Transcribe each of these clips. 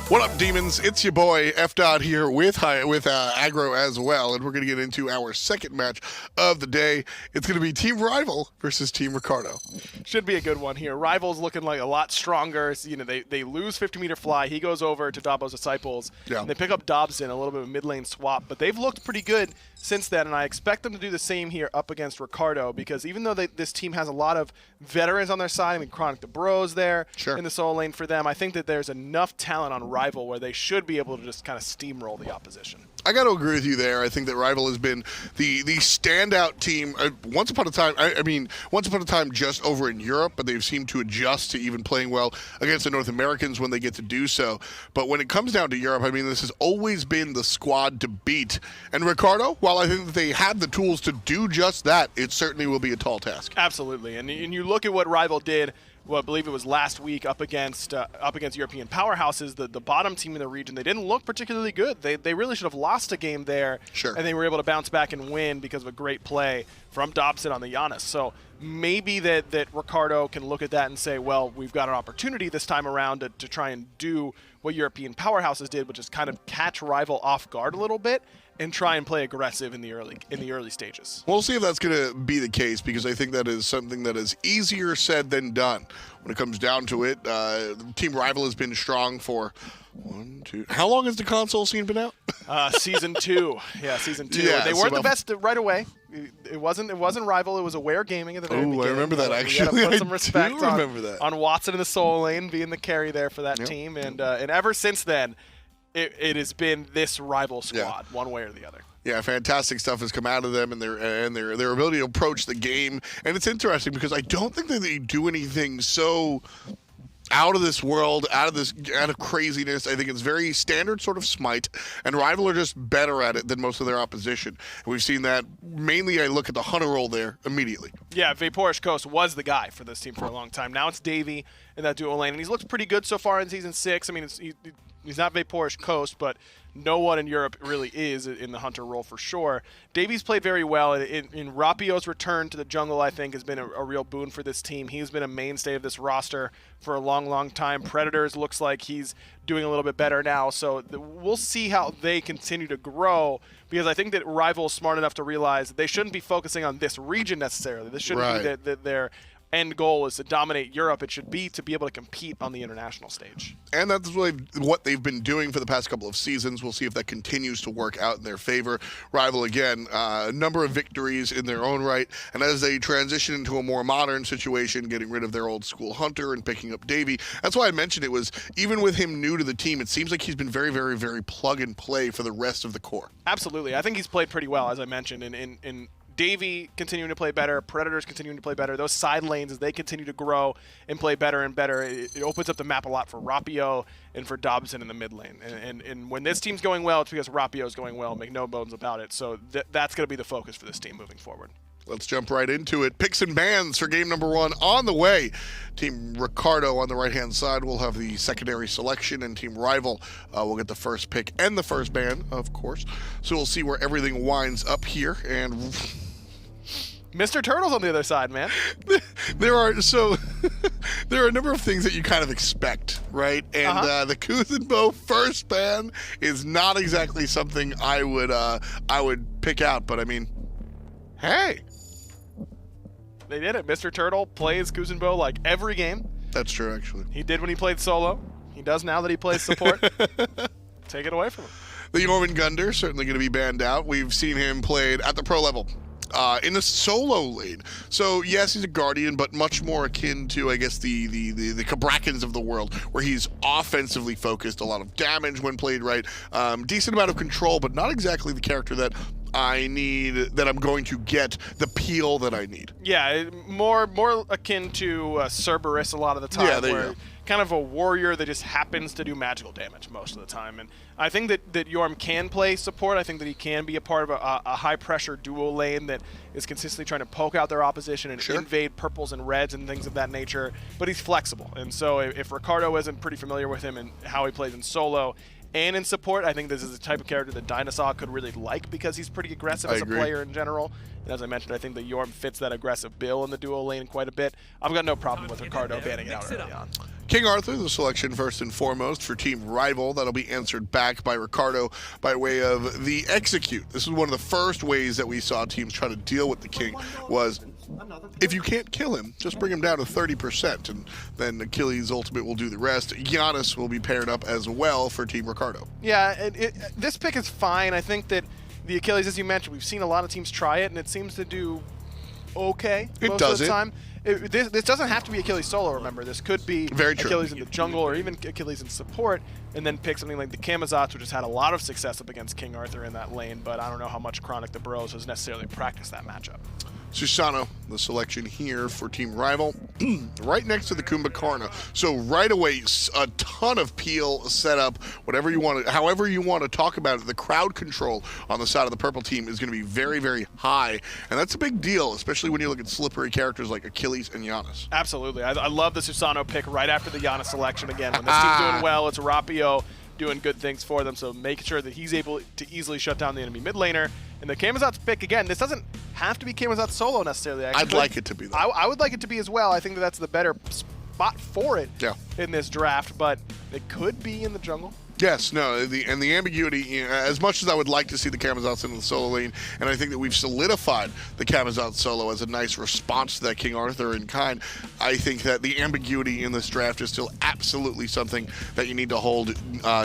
What up, demons? It's your boy F Dot here with Aggro as well, and we're going to get into our second match of the day. It's going to be Team Rival versus Team Ricardo. Should be a good one here. Rival's looking like a lot stronger. You know, they lose 50-meter fly. He goes over to Dabo's Disciples. Yeah. And they pick up Dobson, a little bit of a mid-lane swap, but they've looked pretty good since then, and I expect them to do the same here up against Ricardo, because even though this team has a lot of veterans on their side, I mean, Chronic the Bros there in the solo lane for them, I think that there's enough talent on Rival where they should be able to just kind of steamroll the opposition. I got to agree with you there. I think that Rival has been the standout team once upon a time. Once upon a time just over in Europe, but they've seemed to adjust to even playing well against the North Americans when they get to do so. But when it comes down to Europe, I mean, this has always been the squad to beat. And Ricardo, while I think that they have the tools to do just that, it certainly will be a tall task. Absolutely. And you look at what Rival did. Well, I believe it was last week up against European powerhouses, the bottom team in the region. They didn't look particularly good. They really should have lost a game there, and they were able to bounce back and win because of a great play from Dobson on the Giannis. So maybe that Ricardo can look at that and say, well, we've got an opportunity this time around to try and do what European powerhouses did, which is kind of catch Rival off guard a little bit and try and play aggressive in the early stages. We'll see if that's going to be the case, because I think that is something that is easier said than done. When it comes down to it, Team Rival has been strong for how long has the console scene been out? Season 2. Yeah, Season 2. Yeah, they weren't the best right away. It wasn't Rival. It was Aware Gaming at the very beginning. I remember that, actually. You gotta put some respect on Watson in the solo lane being the carry there for that team, and ever since then, it has been this Rival squad, one way or the other. Yeah, fantastic stuff has come out of them and their ability to approach the game. And it's interesting because I don't think that they do anything so out of this world, out of craziness. I think it's very standard sort of Smite, and Rival are just better at it than most of their opposition. And we've seen that mainly. I look at the Hunter role there immediately. Yeah, Vaporish Coast was the guy for this team for a long time. Now it's Davey in that duo lane, and he's looked pretty good so far in Season 6. I mean, he's not Vaporish Coast, but no one in Europe really is in the Hunter role for sure. Davies played very well. In Rapio's return to the jungle, I think, has been a real boon for this team. He's been a mainstay of this roster for a long, long time. Predators looks like he's doing a little bit better now. So we'll see how they continue to grow, because I think that Rival is smart enough to realize that they shouldn't be focusing on this region necessarily. This shouldn't be their end goal is to dominate Europe. It should be to be able to compete on the international stage. And that's really what they've been doing for the past couple of seasons. We'll see if that continues to work out in their favor. Rival, again, a number of victories in their own right. And as they transition into a more modern situation, getting rid of their old school Hunter and picking up Davey, that's why I mentioned it was, even with him new to the team, it seems like he's been very, very, very plug and play for the rest of the core. Absolutely. I think he's played pretty well, as I mentioned, in Davey continuing to play better, Predators continuing to play better. Those side lanes, as they continue to grow and play better and better, it opens up the map a lot for Rapio and for Dobson in the mid lane. And when this team's going well, it's because Rapio's going well, make no bones about it. So that's going to be the focus for this team moving forward. Let's jump right into it. Picks and bans for game number 1 on the way. Team Ricardo on the right-hand side will have the secondary selection, and Team Rival will get the first pick and the first ban, of course. So we'll see where everything winds up here. And Mr. Turtle's on the other side, man. there are a number of things that you kind of expect, right? And the Kuzenbo first ban is not exactly something I would pick out, but I mean, hey. They did it. Mr. Turtle plays Kuzenbo like every game. That's true, actually. He did when he played solo. He does now that he plays support. Take it away from him. The Jormungandr certainly going to be banned out. We've seen him played at the pro level. In the solo lane. So yes, he's a Guardian, but much more akin to, I guess, the Kabrakens of the world, where he's offensively focused, a lot of damage when played right, decent amount of control, but not exactly the character that I need, that I'm going to get the peel that I need. Yeah, more akin to Cerberus a lot of the time. Yeah, there you go. Kind of a warrior that just happens to do magical damage most of the time. And I think that Yorm can play support. I think that he can be a part of a high-pressure duo lane that is consistently trying to poke out their opposition and invade purples and reds and things of that nature. But he's flexible. And so if Ricardo isn't pretty familiar with him and how he plays in solo, and in support. I think this is the type of character that Dinosaur could really like because he's pretty aggressive as a player in general. And as I mentioned, I think that Yorm fits that aggressive bill in the duo lane quite a bit. I've got no problem with Ricardo banning it out early on. King Arthur, the selection first and foremost for Team Rival. That'll be answered back by Ricardo by way of the Execute. This is one of the first ways that we saw teams try to deal with the King was, if you can't kill him, just bring him down to 30%, and then Achilles Ultimate will do the rest. Giannis will be paired up as well for Team Ricardo. Yeah, this pick is fine. I think that the Achilles, as you mentioned, we've seen a lot of teams try it, and it seems to do okay most of the time. This doesn't have to be Achilles solo, remember. This could be Achilles in the jungle or even Achilles in support, and then pick something like the Camazotz, which has had a lot of success up against King Arthur in that lane, but I don't know how much Chronic the Bros has necessarily practiced that matchup. Susano, the selection here for Team Rival, right next to the Kumbhakarna. So right away, a ton of peel set up, whatever you want to, however you want to talk about it. The crowd control on the side of the purple team is going to be very, very high. And that's a big deal, especially when you look at slippery characters like Achilles and Giannis. Absolutely. I love the Susano pick right after the Giannis selection again. When this team's doing well, it's Rapio doing good things for them, so make sure that he's able to easily shut down the enemy mid laner. And the Camazotz pick, again, this doesn't have to be Camazotz solo necessarily. I'd like it to be, though. I would like it to be as well. I think that's the better spot for it in this draft, but it could be in the jungle. Yes, no, the ambiguity, as much as I would like to see the Camazotz in the solo lane, and I think that we've solidified the Camazotz solo as a nice response to that King Arthur in kind, I think that the ambiguity in this draft is still absolutely something that you need to hold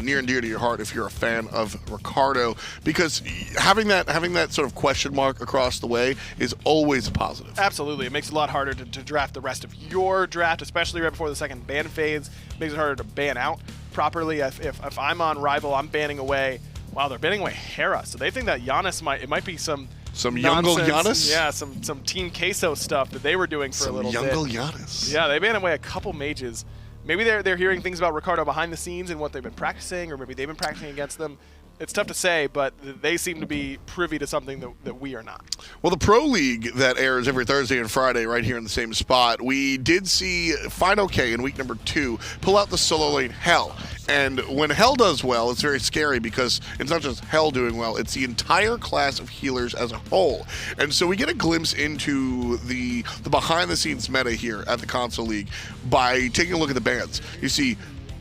near and dear to your heart if you're a fan of Ricardo, because having that sort of question mark across the way is always a positive. Absolutely. It makes it a lot harder to draft the rest of your draft, especially right before the second ban phase. It makes it harder to ban out properly. If I'm on Rival, I'm banning away. Wow, they're banning away Hera, so they think that Giannis might be some Youngle Giannis. Yeah, some Team Queso stuff that they were doing for a little bit. Youngle Giannis. Yeah, they banned away a couple mages. Maybe they're hearing things about Ricardo behind the scenes and what they've been practicing, or maybe they've been practicing against them. It's tough to say, but they seem to be privy to something that we are not. Well, the Pro League that airs every Thursday and Friday right here in the same spot, we did see Final K in week number 2 pull out the solo lane Hell. And when Hell does well, it's very scary because it's not just Hell doing well, it's the entire class of healers as a whole. And so we get a glimpse into the behind-the-scenes meta here at the Console League by taking a look at the bans. You see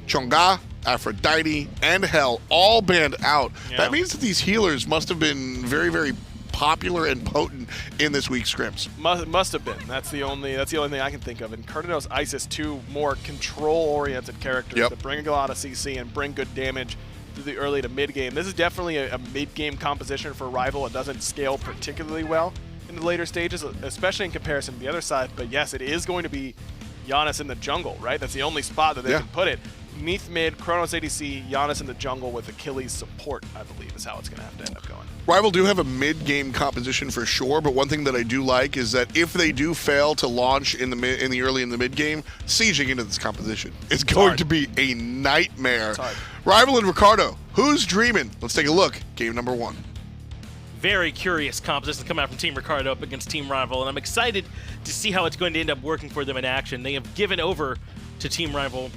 Chonga, Aphrodite, and Hell all banned out. Yeah. That means that these healers must have been very, very popular and potent in this week's scrims. Must have been. That's the only thing I can think of. And Cardinals Isis, two more control-oriented characters that bring a lot of CC and bring good damage through the early to mid game. This is definitely a mid-game composition for Rival. It doesn't scale particularly well in the later stages, especially in comparison to the other side. But yes, it is going to be Giannis in the jungle, right? That's the only spot that they can put it. Neath mid, Chronos ADC, Giannis in the jungle with Achilles support, I believe, is how it's going to have to end up going. Rival do have a mid-game composition for sure, but one thing that I do like is that if they do fail to launch in the early in the mid-game, sieging into this composition is going to be a nightmare. Rival and Ricardo, who's dreaming? Let's take a look. Game number 1. Very curious composition coming out from Team Ricardo up against Team Rival, and I'm excited to see how it's going to end up working for them in action. They have given over to Team Rival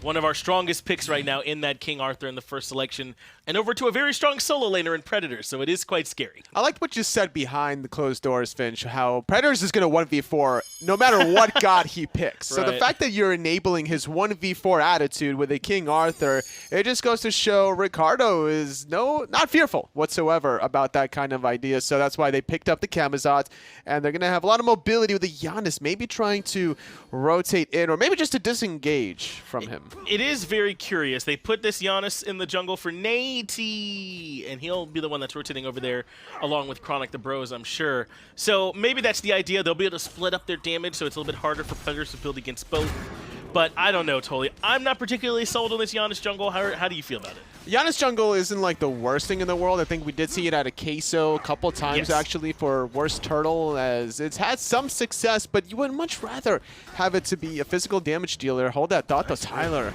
one of our strongest picks right now in that King Arthur in the first selection, and over to a very strong solo laner in Predator, so it is quite scary. I liked what you said behind the closed doors, Finch, how Predators is going to 1v4 no matter what god he picks. So the fact that you're enabling his 1v4 attitude with a King Arthur, it just goes to show Ricardo is not fearful whatsoever about that kind of idea. So that's why they picked up the Camazotz, and they're going to have a lot of mobility with the Giannis, maybe trying to rotate in, or maybe just to disengage from him. It is very curious. They put this Giannis in the jungle for Nate, and he'll be the one that's rotating over there along with Chronic the Bros, I'm sure. So maybe that's the idea. They'll be able to split up their damage, so it's a little bit harder for Predators to build against both. But I don't know, totally. I'm not particularly sold on this Giannis jungle. How do you feel about it? Giannis jungle isn't like the worst thing in the world. I think we did see it at a Queso a couple times actually for worst turtle, as it's had some success, but you would much rather have it to be a physical damage dealer. Hold that thought though, Tyler.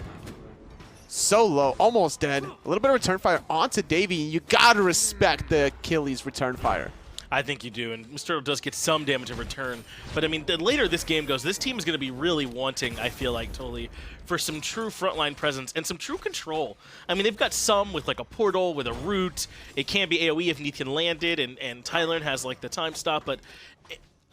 So low, almost dead. A little bit of return fire onto Davey. You gotta respect the Achilles return fire. I think you do, and Mr. Turtle does get some damage in return. But I mean, the later this game goes, this team is going to be really wanting, I feel like, totally, for some true frontline presence and some true control. I mean, they've got some with like a portal, with a root. It can be AoE if Neath can land it, and Tyler has like the time stop, but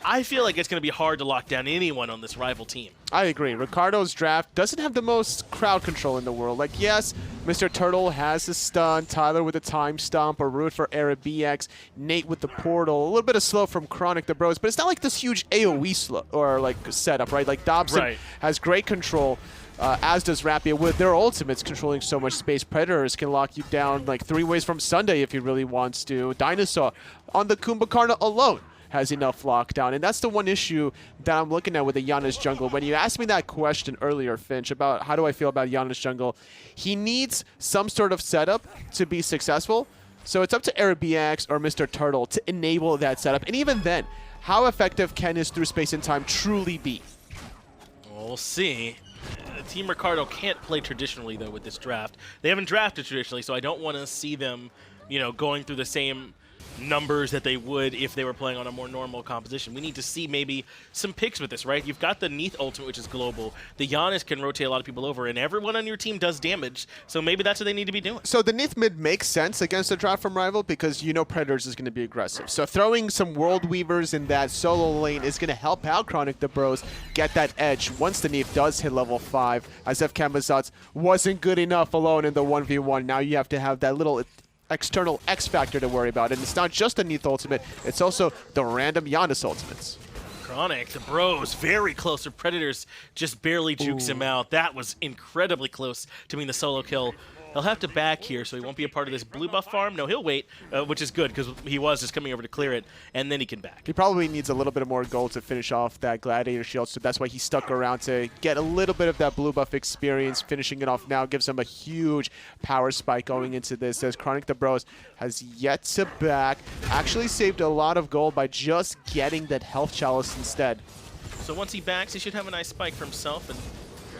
I feel like it's going to be hard to lock down anyone on this rival team. I agree. Ricardo's draft doesn't have the most crowd control in the world. Like, yes, Mr. Turtle has a stun, Tyler with a time stomp, a root for AraBX, Nate with the portal, a little bit of slow from Chronic the Bros, but it's not like this huge AoE slow or like setup, right? Like Dobson has great control. As does Rappia with their ultimates controlling so much space. Predators can lock you down like 3 ways from Sunday if he really wants to. Dinosaur on the Kumbhakarna alone has enough lockdown, and that's the one issue that I'm looking at with the Giannis jungle. When you asked me that question earlier, Finch, about how do I feel about Giannis jungle, he needs some sort of setup to be successful. So it's up to AraBX or Mr. Turtle to enable that setup. And even then, how effective can his through space and time truly be? We'll see. Team Ricardo can't play traditionally, though, with this draft. They haven't drafted traditionally, so I don't want to see them, you know, going through the same numbers that they would if they were playing on a more normal composition. We need to see maybe some picks with this, right? You've got the Neath ultimate, which is global. The Giannis can rotate a lot of people over, and everyone on your team does damage, so maybe that's what they need to be doing. So the Neath mid makes sense against a draft from Rival because you know Predators is going to be aggressive. So throwing some World Weavers in that solo lane is going to help out Chronic the Bros get that edge once the Neath does hit level 5. As if Kamazats wasn't good enough alone in the 1v1, now you have to have that little external X factor to worry about. And it's not just the Neath ultimate, it's also the random Giannis ultimates. Chronic, the Bros, very close to Predators, just barely jukes him out. That was incredibly close to being the solo kill. He'll have to back here, so he won't be a part of this blue buff farm. No, he'll wait, which is good, because he was just coming over to clear it, and then he can back. He probably needs a little bit more gold to finish off that Gladiator shield, so that's why he stuck around to get a little bit of that blue buff experience. Finishing it off now gives him a huge power spike going into this, as Chronic the Bros has yet to back. Actually saved a lot of gold by just getting that health chalice instead. So once he backs, he should have a nice spike for himself, and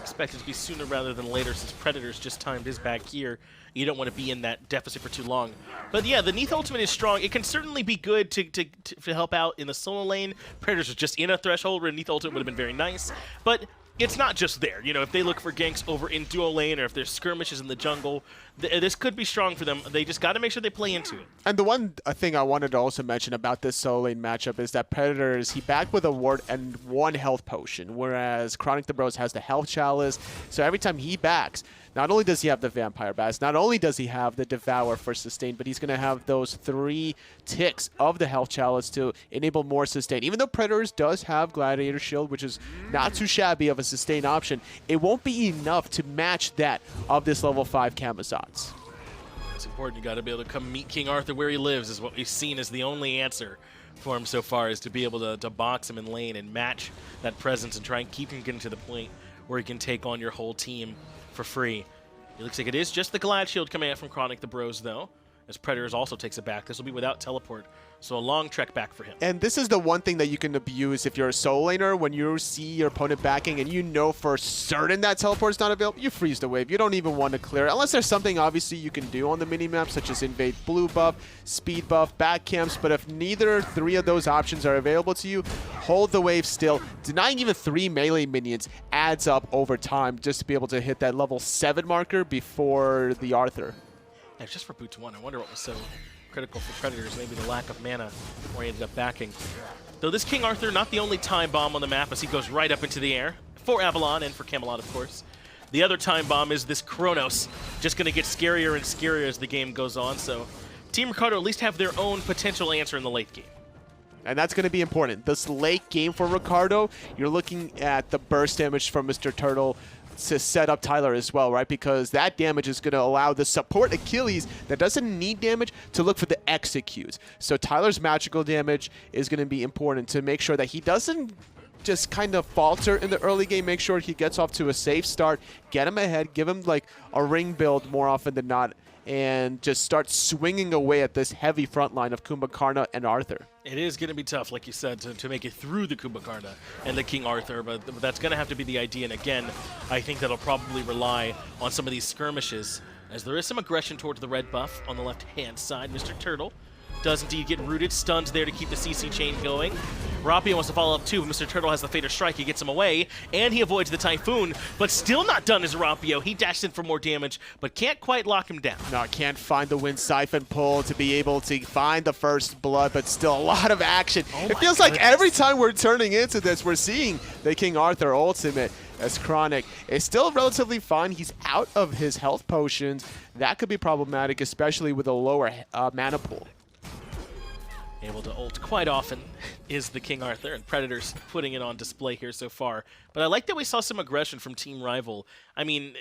expect it to be sooner rather than later, since Predators just timed his back here. You don't want to be in that deficit for too long. But yeah, the Neath ultimate is strong. It can certainly be good to help out in the solo lane. Predators are just in a threshold where Neath ultimate would have been very nice. But it's not just there. You know, if they look for ganks over in duo lane, or if there's skirmishes in the jungle, this could be strong for them. They just got to make sure they play into it. And the one thing I wanted to also mention about this solo lane matchup is that Predators, he backed with a ward and 1 health potion, whereas Chronic the Bros has the health chalice. So every time he backs, not only does he have the Vampire Bats, not only does he have the Devour for sustain, but he's going to have those 3 ticks of the health chalice to enable more sustain. Even though Predators does have Gladiator Shield, which is not too shabby of a sustain option, it won't be enough to match that of this level 5 Kamazats. It's important. You got to be able to come meet King Arthur where he lives, is what we've seen as the only answer for him so far, is to be able to box him in lane and match that presence and try and keep him getting to the point where he can take on your whole team for free. It looks like it is just the Glad Shield coming out from Chronic the Bros, though, as Predators also takes it back. This will be without teleport, so a long trek back for him. And this is the one thing that you can abuse if you're a solo laner. When you see your opponent backing and you know for certain that teleport is not available, you freeze the wave. You don't even want to clear it, unless there's something obviously you can do on the minimap, such as invade blue buff, speed buff, back camps. But if neither 3 of those options are available to you, hold the wave still. Denying even 3 melee minions adds up over time just to be able to hit that level 7 marker before the Arthur. Yeah, just for Boots 1, I wonder what was so critical for Predators, maybe the lack of mana where he ended up backing. Though this King Arthur, not the only time bomb on the map, as he goes right up into the air, for Avalon and for Camelot, of course. The other time bomb is this Kronos, just going to get scarier and scarier as the game goes on, so Team Ricardo at least have their own potential answer in the late game. And that's going to be important. This late game for Ricardo, you're looking at the burst damage from Mr. Turtle to set up Tyler as well, right? Because that damage is going to allow the support Achilles that doesn't need damage to look for the executes. So Tyler's magical damage is going to be important to make sure that he doesn't just kind of falter in the early game. Make sure he gets off to a safe start, get him ahead, give him like a ring build more often than not, and just start swinging away at this heavy front line of Kumbhakarna and Arthur. It is going to be tough, like you said, to make it through the Kumbhakarna and the King Arthur, but that's going to have to be the idea. And again, I think that'll probably rely on some of these skirmishes, as there is some aggression towards the red buff on the left-hand side. Mr. Turtle does indeed get rooted. Stunned there to keep the CC chain going. Rapio wants to follow up too, but Mr. Turtle has the Fader Strike. He gets him away, and he avoids the Typhoon, but still not done as Rapio. He dashed in for more damage, but can't quite lock him down. No, can't find the Wind Siphon pull to be able to find the first blood, but still a lot of action. It feels like every time we're turning into this, we're seeing the King Arthur ultimate as Chronic is still relatively fine. He's out of his health potions. That could be problematic, especially with a lower mana pool. Able to ult quite often is the King Arthur, and Predator's putting it on display here so far. But I like that we saw some aggression from Team Rival. I mean,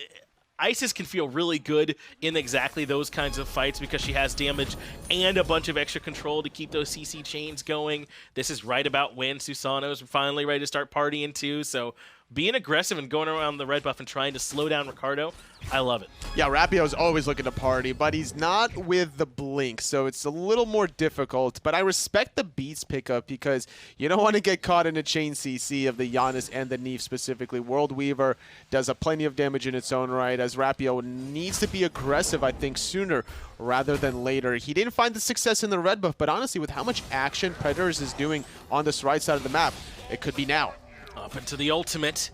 Isis can feel really good in exactly those kinds of fights because she has damage and a bunch of extra control to keep those CC chains going. This is right about when Susano's finally ready to start partying too, so being aggressive and going around the red buff and trying to slow down Ricardo, I love it. Yeah, Rapio's always looking to party, but he's not with the blink, so it's a little more difficult. But I respect the Beast pickup because you don't want to get caught in a chain CC of the Giannis and the Neve specifically. World Weaver does plenty of damage in its own right, as Rapio needs to be aggressive, I think, sooner rather than later. He didn't find the success in the red buff, but honestly, with how much action Predators is doing on this right side of the map, it could be now. Up into the ultimate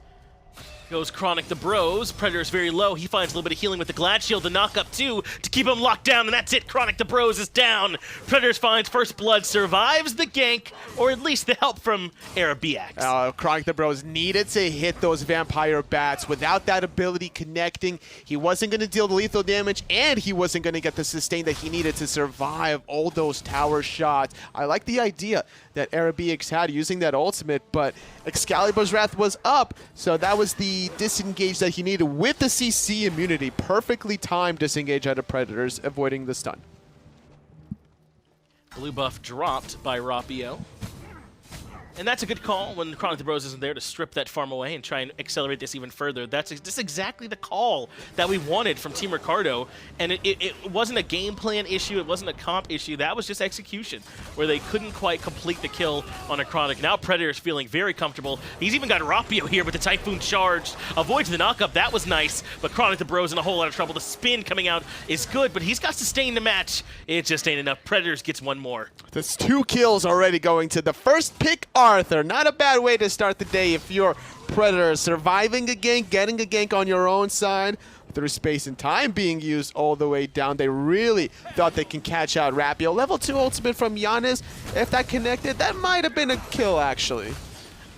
goes Chronic the Bros. Predator's very low. He finds a little bit of healing with the Glad Shield to knock up two to keep him locked down, and that's it. Chronic the Bros is down. Predators finds first blood, survives the gank, or at least the help from Arabiax. Chronic the Bros needed to hit those vampire bats. Without that ability connecting, he wasn't going to deal the lethal damage, and he wasn't going to get the sustain that he needed to survive all those tower shots. I like the idea that Arabiax had using that ultimate, but Excalibur's Wrath was up, so that was the disengage that he needed with the CC immunity. Perfectly timed disengage out of Predators, avoiding the stun. Blue buff dropped by Rapio. And that's a good call when Chronic the Bros isn't there to strip that farm away and try and accelerate this even further. That's exactly the call that we wanted from Team Ricardo. And it wasn't a game plan issue. It wasn't a comp issue. That was just execution, where they couldn't quite complete the kill on a Chronic. Now Predator's feeling very comfortable. He's even got Rapio here with the Typhoon charged. Avoids the knockup. That was nice. But Chronic the Bros in a whole lot of trouble. The spin coming out is good, but he's got sustain to match. It just ain't enough. Predators gets one more. That's 2 kills already going to the first pick, Arthur. Not a bad way to start the day if you're Predator. Surviving a gank, getting a gank on your own side, through space and time being used all the way down. They really thought they can catch out Rapio. Level 2 ultimate from Giannis. If that connected, that might have been a kill, actually.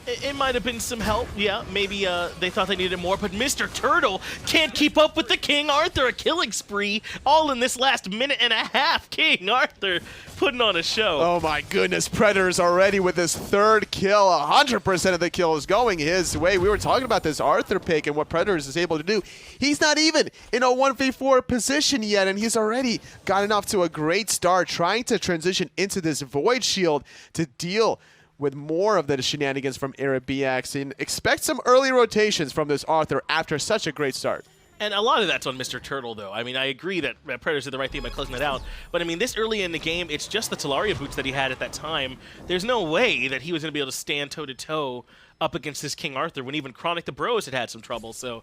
It might have been some help, yeah. Maybe they thought they needed more, but Mr. Turtle can't keep up with the King Arthur. A killing spree all in this last minute and a half. King Arthur putting on a show. Oh my goodness, Predators already with his 3rd kill. 100% of the kill is going his way. We were talking about this Arthur pick and what Predators is able to do. He's not even in a 1v4 position yet, and he's already gotten off to a great start, trying to transition into this Void Shield to deal with more of the shenanigans from Arabiax, and expect some early rotations from this Arthur after such a great start. And a lot of that's on Mr. Turtle, though. I mean, I agree that Predators did the right thing by closing that out. But, I mean, this early in the game, it's just the Talaria boots that he had at that time. There's no way that he was going to be able to stand toe-to-toe up against this King Arthur when even Chronic the Bros had some trouble. So,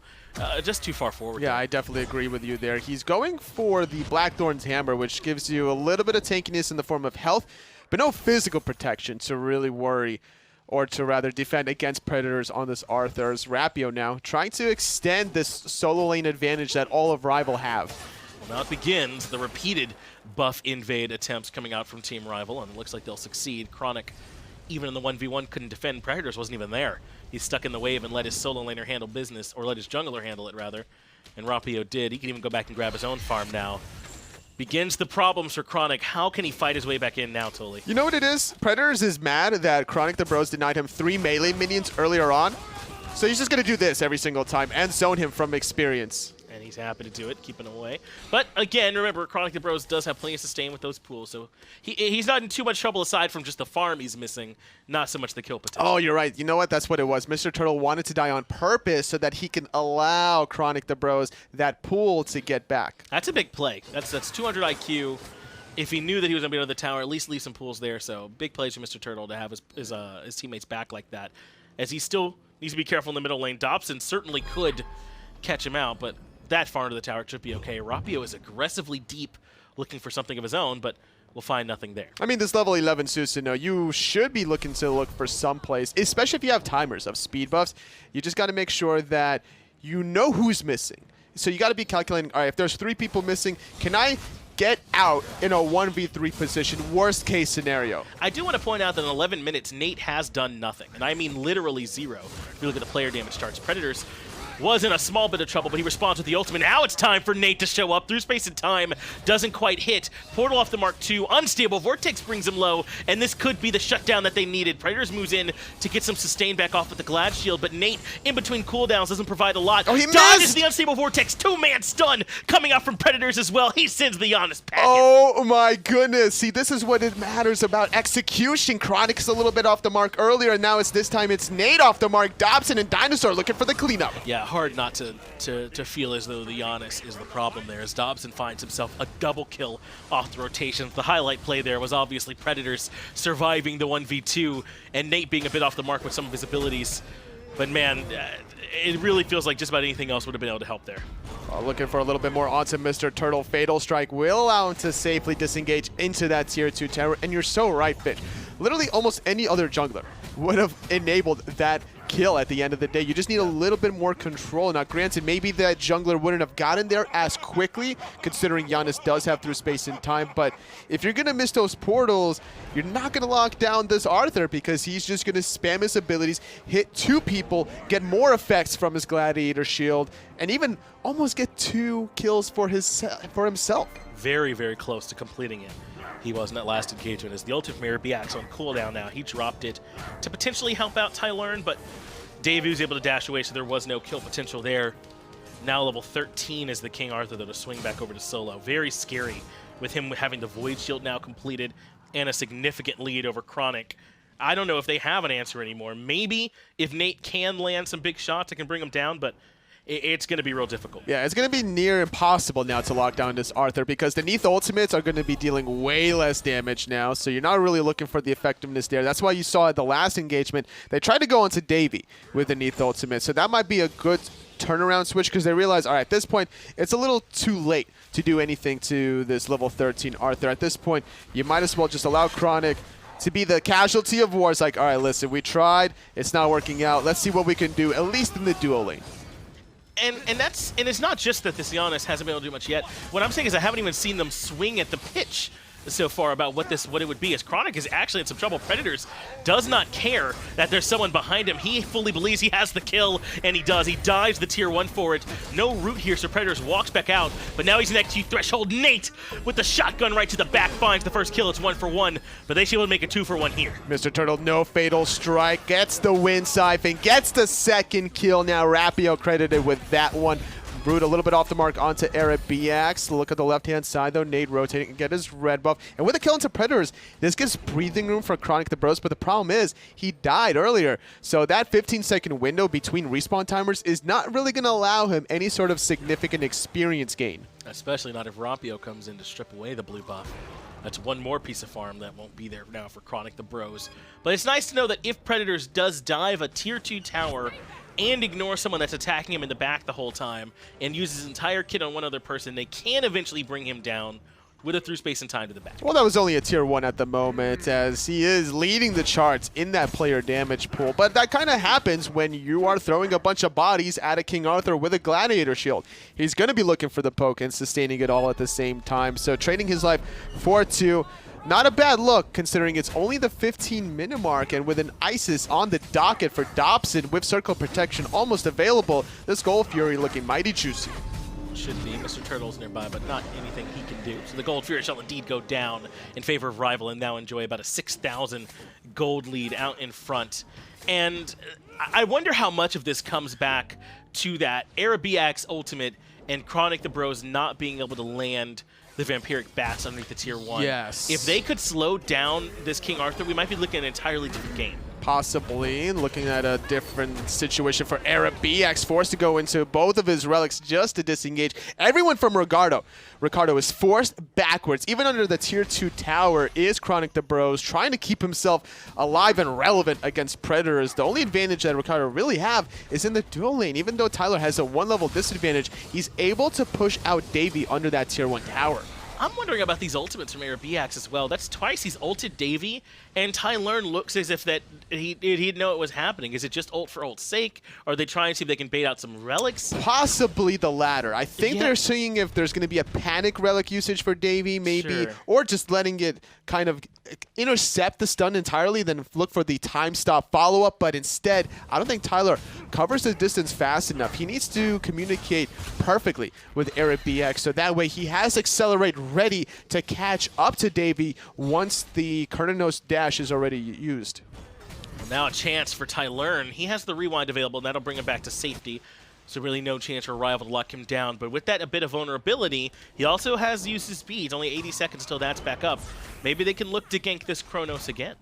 just too far forward. Yeah, I definitely agree with you there. He's going for the Blackthorn's Hammer, which gives you a little bit of tankiness in the form of health, but no physical protection to really worry or to rather defend against Predators on this Arthur's. Rapio now trying to extend this solo lane advantage that all of Rival have. Well, now it begins. The repeated buff invade attempts coming out from Team Rival, and it looks like they'll succeed. Chronic, even in the 1v1, couldn't defend. Predators wasn't even there. He's stuck in the wave and let his solo laner handle business, or let his jungler handle it, rather. And Rapio did. He can even go back and grab his own farm now. Begins the problems for Chronic. How can he fight his way back in now, Toli? You know what it is? Predators is mad that Chronic the Bros denied him 3 melee minions earlier on. So he's just going to do this every single time and zone him from experience. And he's happy to do it, keeping him away. But again, remember, Chronic the Bros does have plenty of sustain with those pools, so he's not in too much trouble aside from just the farm he's missing, not so much the kill potential. Oh, you're right. You know what? That's what it was. Mr. Turtle wanted to die on purpose so that he can allow Chronic the Bros that pool to get back. That's a big play. That's 200 IQ. If he knew that he was going to be under the tower, at least leave some pools there. So big plays for Mr. Turtle to have his teammates back like that. As he still needs to be careful in the middle lane. Dobson certainly could catch him out, but that far into the tower, it should be okay. Rapio is aggressively deep, looking for something of his own, but will find nothing there. I mean, this level 11 Susanoo, you should be looking to look for some place, especially if you have timers of speed buffs. You just got to make sure that you know who's missing. So you got to be calculating, all right, if there's 3 people missing, can I get out in a 1v3 position, worst case scenario? I do want to point out that in 11 minutes, Nate has done nothing. And I mean literally 0. If you look at the player damage charts, Predators was in a small bit of trouble, but he responds with the ultimate. Now it's time for Nate to show up. Through space and time, doesn't quite hit. Portal off the Mark II, unstable. Vortex brings him low, and this could be the shutdown that they needed. Predators moves in to get some sustain back off with the Glad Shield, but Nate, in between cooldowns, doesn't provide a lot. Oh, he dodges missed! the unstable Vortex. 2-man stun coming out from Predators as well. He sends the honest packet. Oh my goodness. See, this is what it matters about execution. Chronic's a little bit off the mark earlier, and now this time it's Nate off the mark. Dobson and Dinosaur looking for the cleanup. Yeah, hard not to feel as though the Giannis is the problem there, as Dobson finds himself a double kill off the rotations. The highlight play there was obviously Predators surviving the 1v2 and Nate being a bit off the mark with some of his abilities. But man, it really feels like just about anything else would have been able to help there. Looking for a little bit more onto Mr. Turtle. Fatal Strike will allow him to safely disengage into that tier 2 tower. And you're so right, Fitch. Literally almost any other jungler would have enabled that kill at the end of the day. You just need a little bit more control. Now, granted, maybe that jungler wouldn't have gotten there as quickly, considering Giannis does have through space and time. But if you're going to miss those portals, you're not going to lock down this Arthur, because he's just going to spam his abilities, hit 2 people, get more effects from his Gladiator Shield, and even almost get 2 kills for himself. Very, very close to completing it. He was in that last engagement as the ultimate from BX on cooldown now. He dropped it to potentially help out Tylern, but Davey was able to dash away, so there was no kill potential there. Now level 13 is the King Arthur, though, to swing back over to solo. Very scary with him having the Void Shield now completed and a significant lead over Chronic. I don't know if they have an answer anymore. Maybe if Nate can land some big shots, it can bring him down, but it's going to be real difficult. Yeah, it's going to be near impossible now to lock down this Arthur, because the Neath ultimates are going to be dealing way less damage now, so you're not really looking for the effectiveness there. That's why you saw at the last engagement, they tried to go into Davey with the Neath ultimate, so that might be a good turnaround switch, because they realize, all right, at this point, it's a little too late to do anything to this level 13 Arthur. At this point, you might as well just allow Chronic to be the casualty of war. It's like, all right, listen, we tried, it's not working out, let's see what we can do, at least in the duo lane. And it's not just that this Giannis hasn't been able to do much yet. What I'm saying is I haven't even seen them swing at the pitch so far about what it would be, as Chronic is actually in some trouble. Predators does not care that there's someone behind him. He fully believes he has the kill, and he does. He dives the tier 1 for it. No root here, so Predators walks back out, but now he's next to threshold. Nate with the shotgun right to the back finds the first kill. It's 1 for 1, but they should be able to make it 2 for 1 here. Mr. Turtle, no Fatal Strike, gets the win siphon, gets the second kill. Now Rapio credited with that one. Brood a little bit off the mark onto BX. Look at the left-hand side, though. Nate rotating and get his red buff. And with a kill into Predators, this gives breathing room for Chronic the Bros, but the problem is he died earlier. So that 15-second window between respawn timers is not really going to allow him any sort of significant experience gain. Especially not if Rapio comes in to strip away the blue buff. That's one more piece of farm that won't be there now for Chronic the Bros. But it's nice to know that if Predators does dive a tier 2 tower and ignore someone that's attacking him in the back the whole time and uses his entire kit on one other person, they can eventually bring him down with a through space and time to the back. Well, that was only a tier 1 at the moment, as he is leading the charts in that player damage pool. But that kind of happens when you are throwing a bunch of bodies at a King Arthur with a Gladiator Shield. He's going to be looking for the poke and sustaining it all at the same time. So trading his life for 2. Not a bad look, considering it's only the 15-minute mark, and with an Isis on the docket for Dobson with Circle Protection almost available, this Gold Fury looking mighty juicy. Should be. Mr. Turtle's nearby, but not anything he can do. So the Gold Fury shall indeed go down in favor of Rival and now enjoy about a 6,000 gold lead out in front. And I wonder how much of this comes back to that BX ultimate and Chronic the Bros not being able to land the Vampiric Bats underneath the tier 1. Yes. If they could slow down this King Arthur, we might be looking at an entirely different game. Possibly looking at a different situation for BX, forced to go into both of his relics just to disengage. Everyone from Ricardo. Ricardo is forced backwards. Even under the tier 2 tower is Chronic the Bros, trying to keep himself alive and relevant against Predators. The only advantage that Ricardo really have is in the dual lane. Even though Tyler has a 1-level disadvantage, he's able to push out Davey under that tier 1 tower. I'm wondering about these ultimates from Arabiax as well. That's twice he's ulted Davey, and Tylern looks as if that he'd know it was happening. Is it just ult for ult's sake? Or are they trying to see if they can bait out some relics? Possibly the latter. I think they're seeing if there's going to be a panic relic usage for Davey, maybe, or just letting it kind of intercept the stun entirely, then look for the time stop follow-up. But instead, I don't think Tyler covers the distance fast enough. He needs to communicate perfectly with Arabiax, so that way he has Accelerate ready to catch up to Davey once the Kurnanos dash is already used. Well, now a chance for Tylern. He has the rewind available, and that'll bring him back to safety. So really no chance for Rival to lock him down. But with that a bit of vulnerability, he also has used his speed. Only 80 seconds till that's back up. Maybe they can look to gank this Kronos again.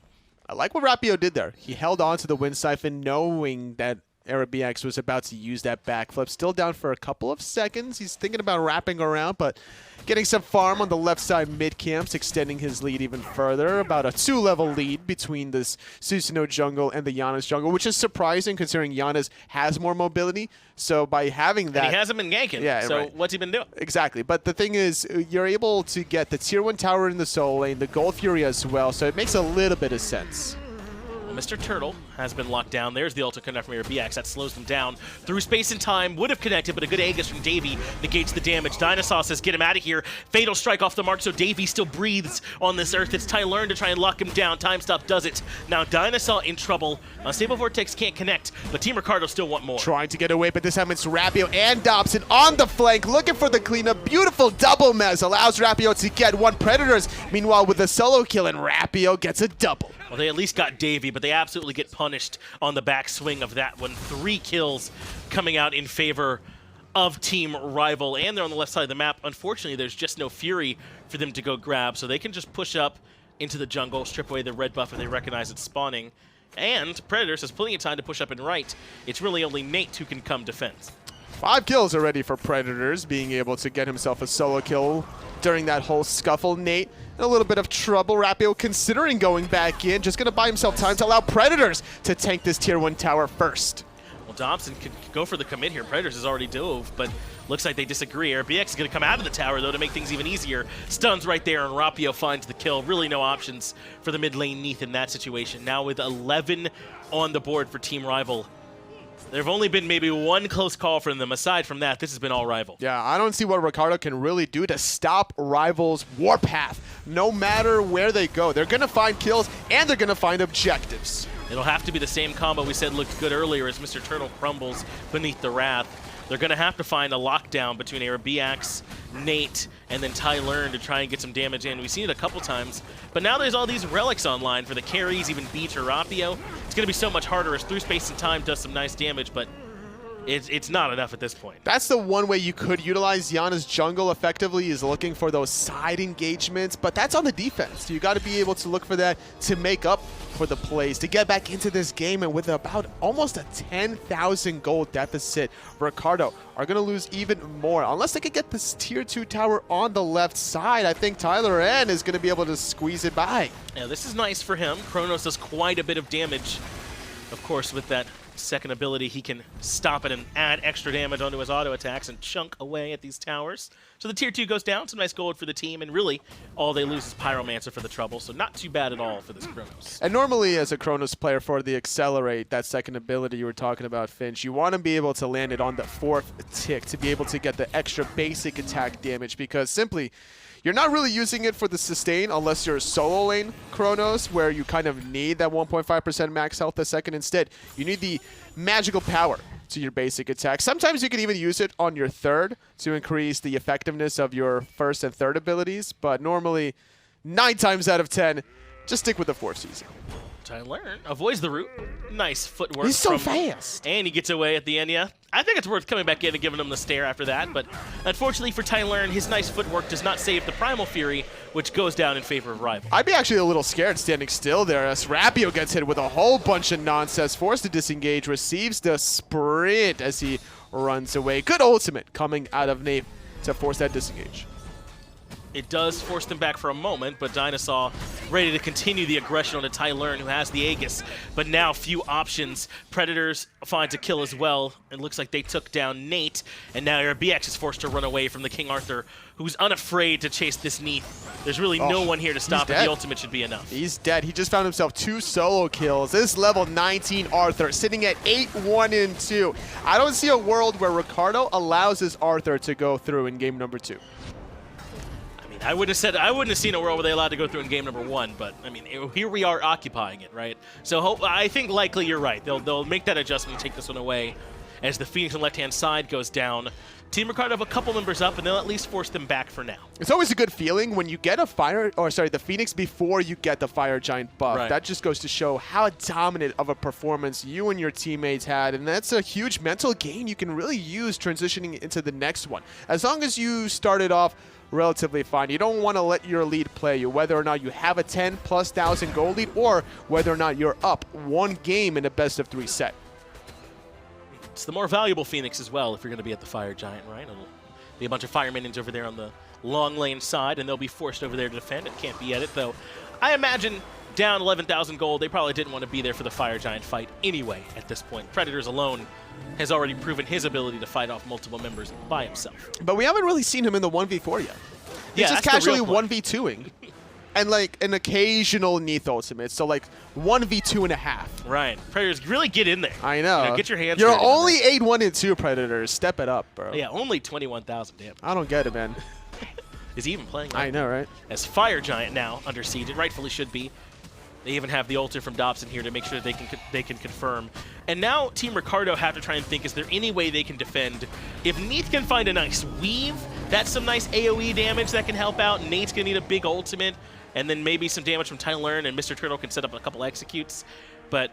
I like what Rapio did there. He held on to the Wind Siphon knowing that Arabiax was about to use that backflip. Still down for a couple of seconds. He's thinking about wrapping around, but getting some farm on the left side mid camps, extending his lead even further. About a 2-level lead between this Susanoo jungle and the Giannis jungle, which is surprising considering Giannis has more mobility. So by having that... And he hasn't been ganking, so what's he been doing? Exactly, but the thing is, you're able to get the Tier 1 tower in the solo lane, the Gold Fury as well, so it makes a little bit of sense. Mr. Turtle has been locked down. There's the ultra connect from Arabiax. That slows them down. Through space and time, would have connected, but a good Aegis from Davey negates the damage. Dinosaur says, get him out of here. Fatal strike off the mark, so Davey still breathes on this earth. It's Tylern to try and lock him down. Time stop does it. Now Dinosaur in trouble. Stable Vortex can't connect, but Team Ricardo still want more. Trying to get away, but this time it's Rapio and Dobson on the flank, looking for the cleanup. Beautiful double mez allows Rapio to get one Predators. Meanwhile, with the solo kill, and Rapio gets a double. Well, they at least got Davey, but they absolutely get punished on the backswing of that one. 3 kills coming out in favor of Team Rival, and they're on the left side of the map. Unfortunately, there's just no Fury for them to go grab, so they can just push up into the jungle, strip away the red buff if they recognize it's spawning. And Predators has plenty of time to push up and right. It's really only Nate who can come defend. 5 kills already for Predators, being able to get himself a solo kill during that whole scuffle. Nate in a little bit of trouble. Rapio considering going back in, just going to buy himself time to allow Predators to tank this Tier 1 tower first. Well, Dobson could go for the commit here. Predators has already dove, but looks like they disagree. RBX is going to come out of the tower, though, to make things even easier. Stuns right there, and Rapio finds the kill. Really no options for the mid lane Neath in that situation. Now with 11 on the board for Team Rival. There have only been maybe one close call from them. Aside from that, this has been all Rival. Yeah, I don't see what Ricardo can really do to stop Rival's warpath. No matter where they go, they're going to find kills and they're going to find objectives. It'll have to be the same combo we said looked good earlier as Mr. Turtle crumbles beneath the wrath. They're going to have to find a lockdown between Arabiax, Nate, and then Tylern to try and get some damage in. We've seen it a couple times, but now there's all these relics online for the carries, even Beach or Rapio. It's going to be so much harder as Through Space and Time does some nice damage, but it's not enough at this point. That's the one way you could utilize Yana's jungle effectively, is looking for those side engagements, but that's on the defense. You got to be able to look for that to make up for the plays, to get back into this game. And with about almost a 10,000 gold deficit, Ricardo are going to lose even more. Unless they could get this Tier 2 tower on the left side, I think Tylern is going to be able to squeeze it by. Yeah, this is nice for him. Kronos does quite a bit of damage. Of course, with that second ability, he can stop it and add extra damage onto his auto attacks and chunk away at these towers. So the Tier 2 goes down, some nice gold for the team, and really all they lose is Pyromancer for the trouble, so not too bad at all for this Kronos. And normally as a Kronos player, for the Accelerate, that second ability you were talking about, Finch, you want to be able to land it on the 4th tick to be able to get the extra basic attack damage, because simply you're not really using it for the sustain unless you're a solo lane Kronos, where you kind of need that 1.5% max health a second. Instead, you need the magical power to your basic attack. Sometimes you can even use it on your 3rd to increase the effectiveness of your 1st and 3rd abilities, but normally 9 times out of 10, just stick with the 4th season. Tylern avoids the root. Nice footwork. He's so fast. And he gets away at the end, yeah. I think it's worth coming back in and giving him the stare after that, but unfortunately for Tylern, his nice footwork does not save the Primal Fury, which goes down in favor of Rival. I'd be actually a little scared standing still there as Rapio gets hit with a whole bunch of nonsense, forced to disengage, receives the sprint as he runs away. Good ultimate coming out of Nate to force that disengage. It does force them back for a moment, but Dinosaur ready to continue the aggression on the Tylern, who has the Aegis, but now few options. Predators finds a kill as well. It looks like they took down Nate, and now RBX is forced to run away from the King Arthur, who's unafraid to chase this Neath. There's really no one here to stop it. The ultimate should be enough. He's dead. He just found himself 2 solo kills. This level 19 Arthur sitting at 8-1-2. I don't see a world where Ricardo allows his Arthur to go through in game number 2. I wouldn't have seen a world where they allowed to go through in game number 1, but I mean, here we are occupying it, right? So I think likely you're right. They'll make that adjustment and take this one away as the Phoenix on the left-hand side goes down. Team Ricardo have a couple members up, and they'll at least force them back for now. It's always a good feeling when you get the Phoenix before you get the Fire Giant buff. Right. That just goes to show how dominant of a performance you and your teammates had, and that's a huge mental gain you can really use transitioning into the next one. As long as you started off relatively fine. You don't want to let your lead play you, whether or not you have a 10,000+ gold lead or whether or not you're up 1 game in a best-of-3 set. It's the more valuable Phoenix as well if you're going to be at the Fire Giant, right? It'll be a bunch of Fire Minions over there on the long lane side, and they'll be forced over there to defend. It can't be at it, though. I imagine down 11,000 gold, they probably didn't want to be there for the Fire Giant fight anyway at this point. Predators alone has already proven his ability to fight off multiple members by himself. But we haven't really seen him in the 1v4 yet. He's just casually 1v2ing. And like an occasional Neath ultimate, so like 1v2.5. Right. Predators really get in there. I know. You know, get your hands You're dirty only 8-1-2 Predators. Step it up, bro. Yeah, only 21,000 damage. I don't get it, man. Is he even playing? I know, right? As Fire Giant now under siege, it rightfully should be. They even have the ulti from Dobson here to make sure they can confirm. And now Team Ricardo have to try and think, is there any way they can defend? If Neath can find a nice weave, that's some nice AoE damage that can help out. Nate's going to need a big ultimate, and then maybe some damage from Tylern, and Mr. Turtle can set up a couple executes. But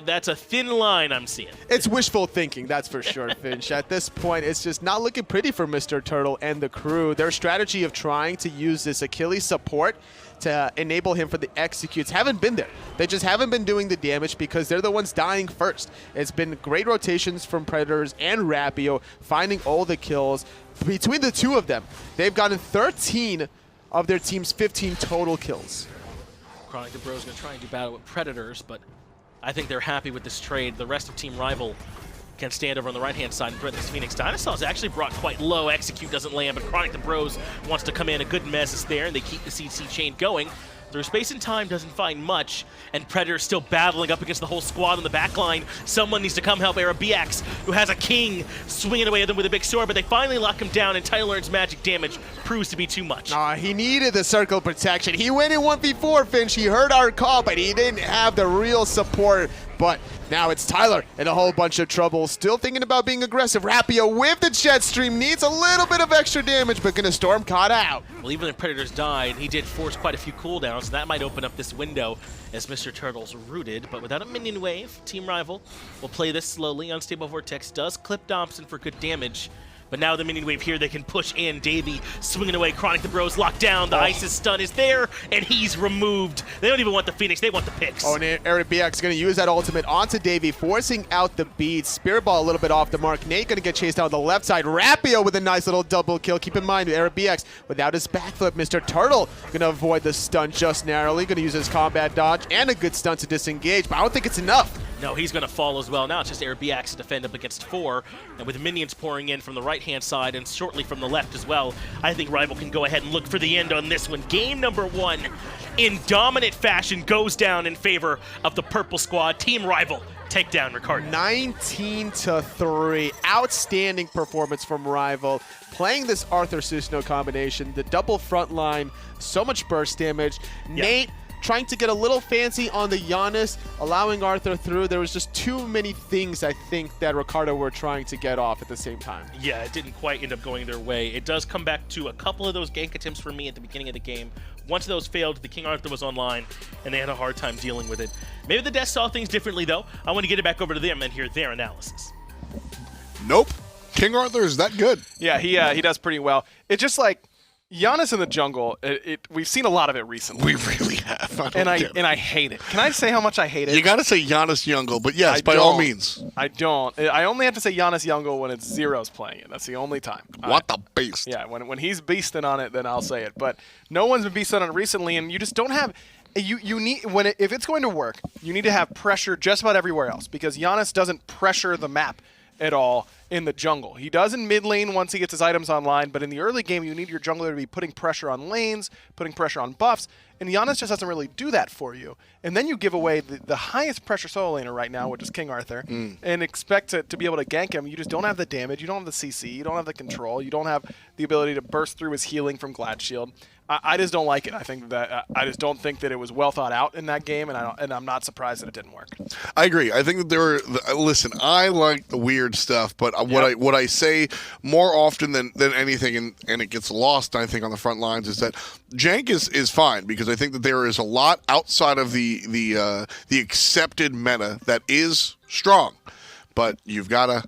that's a thin line I'm seeing. It's wishful thinking, that's for sure, Finch. At this point, it's just not looking pretty for Mr. Turtle and the crew. Their strategy of trying to use this Achilles support to enable him for the executes haven't been there. They just haven't been doing the damage because they're the ones dying first. It's been great rotations from Predators and Rapio, finding all the kills. Between the two of them, they've gotten 13 of their team's 15 total kills. Chronic the Bros going to try and do battle with Predators, but I think they're happy with this trade. The rest of Team Rival can stand over on the right-hand side and threaten this Phoenix. Dinosaur's actually brought quite low. Execute doesn't land, but Chronic the Bros wants to come in. A good mess is there, and they keep the CC chain going. Through space and time doesn't find much, and Predator's still battling up against the whole squad on the back line. Someone needs to come help RBX, who has a king swinging away at them with a big sword, but they finally lock him down, and Tylern's magic damage proves to be too much. He needed the circle protection. He went in 1v4, Finch. He heard our call, but he didn't have the real support. But now it's Tyler in a whole bunch of trouble. Still thinking about being aggressive. Rapio with the jet stream needs a little bit of extra damage, but gonna storm caught out. Well, even if Predators died, he did force quite a few cooldowns, so that might open up this window as Mr. Turtle's rooted. But without a minion wave, Team Rival will play this slowly. Unstable Vortex does clip Dobson for good damage. But now the minion wave here, they can push in. Davey swinging away. Chronic the Bros locked down. The ISIS stun is there, and he's removed. They don't even want the Phoenix. They want the picks. Oh, and RBX going to use that ultimate onto Davey, forcing out the beats. Spirit Ball a little bit off the mark. Nate going to get chased down the left side. Rapio with a nice little double kill. Keep in mind, RBX without his backflip. Mr. Turtle going to avoid the stun just narrowly. Going to use his combat dodge and a good stun to disengage, but I don't think it's enough. No, he's going to fall as well. Now it's just RBX to defend up against 4, and with minions pouring in from the right-hand side and shortly from the left as well, I think Rival can go ahead and look for the end on this one. Game number 1, in dominant fashion, goes down in favor of the purple squad. Team Rival take down Ricardo. 19-3. Outstanding performance from Rival. Playing this Arthur Susno combination, the double front line, so much burst damage. Yeah. Nate trying to get a little fancy on the Giannis, allowing Arthur through. There was just too many things, I think, that Ricardo were trying to get off at the same time. Yeah, it didn't quite end up going their way. It does come back to a couple of those gank attempts for me at the beginning of the game. Once those failed, the King Arthur was online, and they had a hard time dealing with it. Maybe the Death saw things differently, though. I want to get it back over to them and hear their analysis. Nope. King Arthur is that good. Yeah, he does pretty well. It's just like Giannis in the jungle, we've seen a lot of it recently. We really have. And I hate it. Can I say how much I hate it? You got to say Giannis Jungle, but yes, by all means. I don't. I only have to say Giannis Jungle when it's Zero's playing it. That's the only time. What the beast. Yeah, when he's beasting on it, then I'll say it. But no one's been beasting on it recently, and you just don't have you need if it's going to work, you need to have pressure just about everywhere else because Giannis doesn't pressure the map at all in the jungle. He does in mid lane once he gets his items online, but in the early game, you need your jungler to be putting pressure on lanes, putting pressure on buffs, and Giannis just doesn't really do that for you. And then you give away the highest pressure solo laner right now, which is King Arthur, and expect to be able to gank him. You just don't have the damage, you don't have the CC, you don't have the control, you don't have the ability to burst through his healing from Glad Shield. I just don't like it. I think that I just don't think that it was well thought out in that game, and I'm not surprised that it didn't work. I agree. I think that there were. Listen, I like the weird stuff, but what I say more often than anything, and it gets lost, I think, on the front lines, is that jank is fine because I think that there is a lot outside of the accepted meta that is strong, but you've got to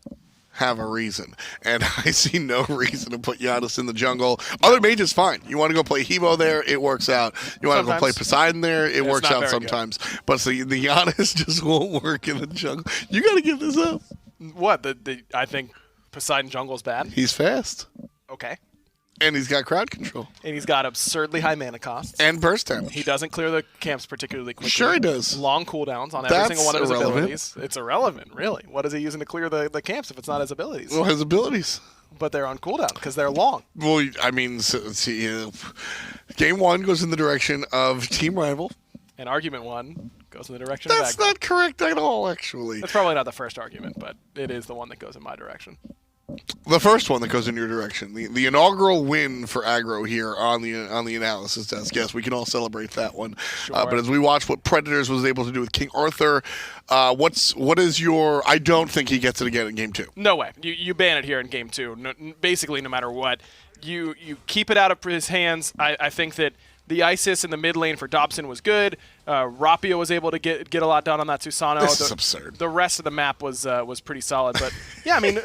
have a reason, and I see no reason to put Giannis in the jungle. Other mages, fine. You want to go play Hebo there, it works out. You want to go play Poseidon there, it works out sometimes. Good. But so the Giannis just won't work in the jungle. You got to give this up. What? I think Poseidon jungle's bad. He's fast. Okay. And he's got crowd control. And he's got absurdly high mana costs. And burst damage. He doesn't clear the camps particularly quickly. Sure he does. Long cooldowns on every single one of his abilities. It's irrelevant, really. What is he using to clear the camps if it's not his abilities? Well, his abilities. But they're on cooldown because they're long. Well, I mean, game one goes in the direction of Team Rival. And argument one goes in the direction of That's not correct at all, actually. That's probably not the first argument, but it is the one that goes in my direction. The first one that goes in your direction, the inaugural win for aggro here on the analysis desk. Yes, we can all celebrate that one. Sure. But as we watch what Predators was able to do with King Arthur, what is your? I don't think he gets it again in game two. No way. You ban it here in game two. No, basically, no matter what, you keep it out of his hands. I think that the Isis in the mid lane for Dobson was good. Rapio was able to get a lot done on that Susano. This is absurd. The rest of the map was pretty solid. But yeah, I mean.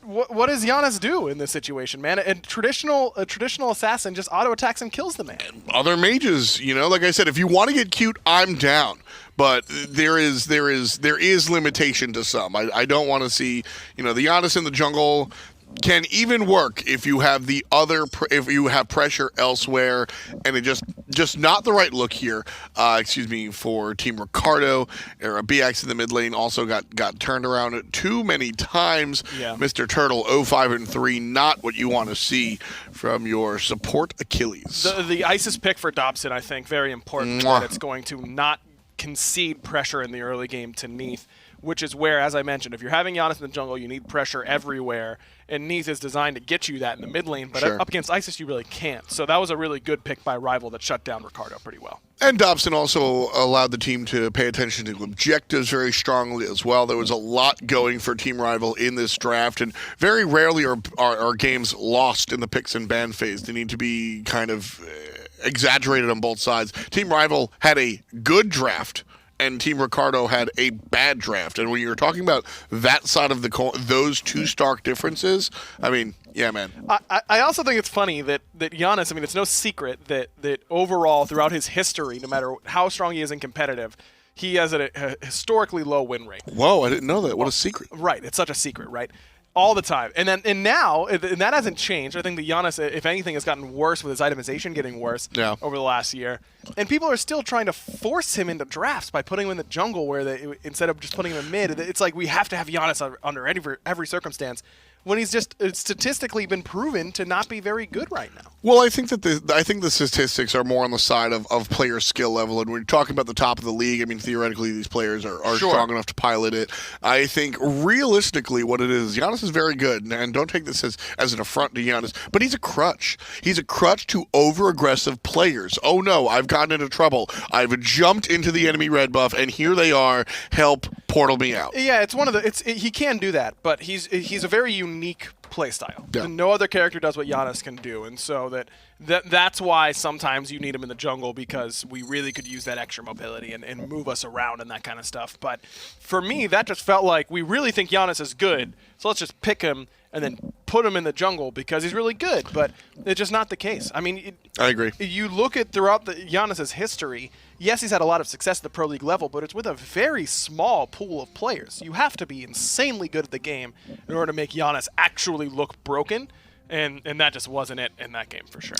What does Giannis do in this situation, man? A traditional assassin just auto attacks and kills the man. Other mages, like I said, if you want to get cute, I'm down. But there is limitation to some. I don't want to see, the Giannis in the jungle can even work if you have if you have pressure elsewhere, and it just not the right look here. For Team Ricardo, or a BX in the mid lane also got turned around too many times. Yeah. Mr. Turtle 0-5-3, not what you want to see from your support Achilles. The Isis pick for Dobson, I think, very important. That it's going to not concede pressure in the early game to Neath, which is where, as I mentioned, if you're having Giannis in the jungle, you need pressure everywhere, and Neath is designed to get you that in the mid lane, but up against Isis, you really can't. So that was a really good pick by Rival that shut down Ricardo pretty well. And Dobson also allowed the team to pay attention to objectives very strongly as well. There was a lot going for Team Rival in this draft, and very rarely are games lost in the picks and ban phase. They need to be kind of exaggerated on both sides. Team Rival had a good draft, and Team Ricardo had a bad draft. And when you're talking about that side of the coin, those two stark differences, I mean, yeah, man. I also think it's funny that Giannis, I mean, it's no secret that overall throughout his history, no matter how strong he is in competitive, he has a historically low win rate. Whoa, I didn't know that. What a secret. Right. It's such a secret, right? All the time. And now that hasn't changed. I think that Giannis, if anything, has gotten worse with his itemization getting worse over the last year. And people are still trying to force him into drafts by putting him in the jungle where instead of just putting him in mid, it's like we have to have Giannis under every circumstance, when he's just statistically been proven to not be very good right now. Well, I think that the statistics are more on the side of player skill level, and when you're talking about the top of the league, I mean, theoretically, these players are strong enough to pilot it. I think realistically what it is, Giannis is very good, and don't take this as an affront to Giannis, but he's a crutch. He's a crutch to over-aggressive players. Oh no, I've gotten into trouble. I've jumped into the enemy red buff, and here they are, help portal me out. Yeah, he can do that, but he's a very unique play style. Yeah. No other character does what Giannis can do, and so that's why sometimes you need him in the jungle, because we really could use that extra mobility and move us around and that kind of stuff. But for me, that just felt like we really think Giannis is good, so let's just pick him and then put him in the jungle because he's really good. But it's just not the case. I mean, I agree. You look at throughout Giannis's history, yes, he's had a lot of success at the Pro League level, but it's with a very small pool of players. You have to be insanely good at the game in order to make Giannis actually look broken. And that just wasn't it in that game for sure.